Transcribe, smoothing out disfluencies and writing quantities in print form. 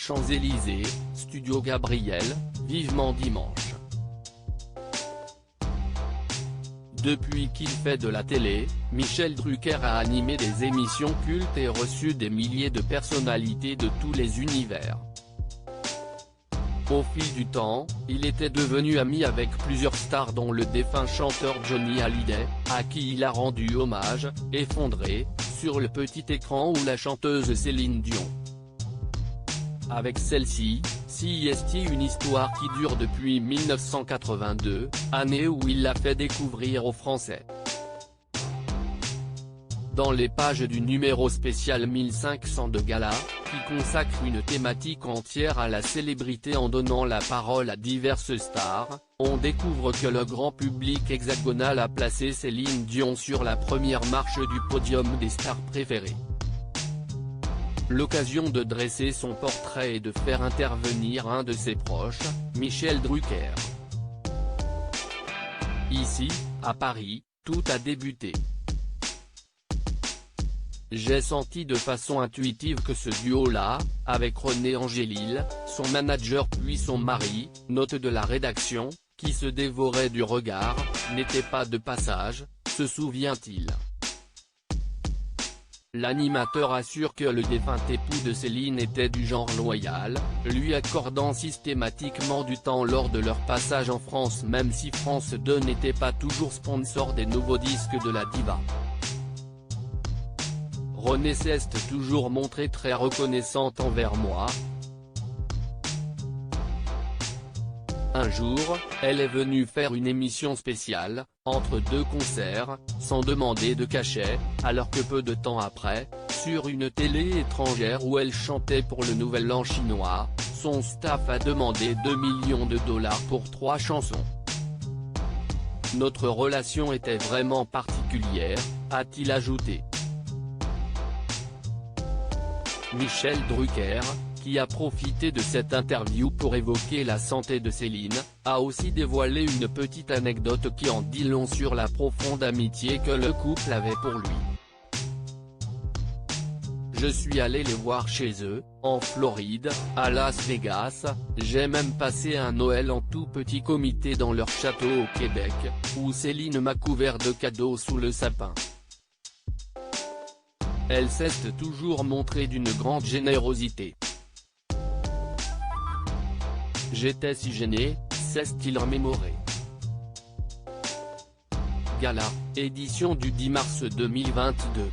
Champs-Élysées, Studio Gabriel, vivement dimanche. Depuis qu'il fait de la télé, Michel Drucker a animé des émissions cultes et reçu des milliers de personnalités de tous les univers. Au fil du temps, il était devenu ami avec plusieurs stars dont le défunt chanteur Johnny Hallyday, à qui il a rendu hommage, effondré, sur le petit écran, ou la chanteuse Céline Dion. Avec celle-ci, CIST, une histoire qui dure depuis 1982, année où il l'a fait découvrir aux Français. Dans les pages du numéro spécial 1500 de Gala, qui consacre une thématique entière à la célébrité en donnant la parole à diverses stars, on découvre que le grand public hexagonal a placé Céline Dion sur la première marche du podium des stars préférées. L'occasion de dresser son portrait et de faire intervenir un de ses proches, Michel Drucker. Ici, à Paris, tout a débuté. J'ai senti de façon intuitive que ce duo-là, avec René Angélil, son manager puis son mari, note de la rédaction, qui se dévorait du regard, n'était pas de passage, se souvient-il. L'animateur assure que le défunt époux de Céline était du genre loyal, lui accordant systématiquement du temps lors de leur passage en France, même si France 2 n'était pas toujours sponsor des nouveaux disques de la diva. René s'est toujours montrée très reconnaissante envers moi. Un jour, elle est venue faire une émission spéciale, entre deux concerts, sans demander de cachet, alors que peu de temps après, sur une télé étrangère où elle chantait pour le Nouvel An chinois, son staff a demandé 2 millions de dollars pour 3 chansons. Notre relation était vraiment particulière, a-t-il ajouté. Michel Drucker, qui a profité de cette interview pour évoquer la santé de Céline, a aussi dévoilé une petite anecdote qui en dit long sur la profonde amitié que le couple avait pour lui. Je suis allé les voir chez eux, en Floride, à Las Vegas, j'ai même passé un Noël en tout petit comité dans leur château au Québec, où Céline m'a couvert de cadeaux sous le sapin. Elle s'est toujours montrée d'une grande générosité. J'étais si gêné, s'est-il remémoré. Gala, édition du 10 mars 2022.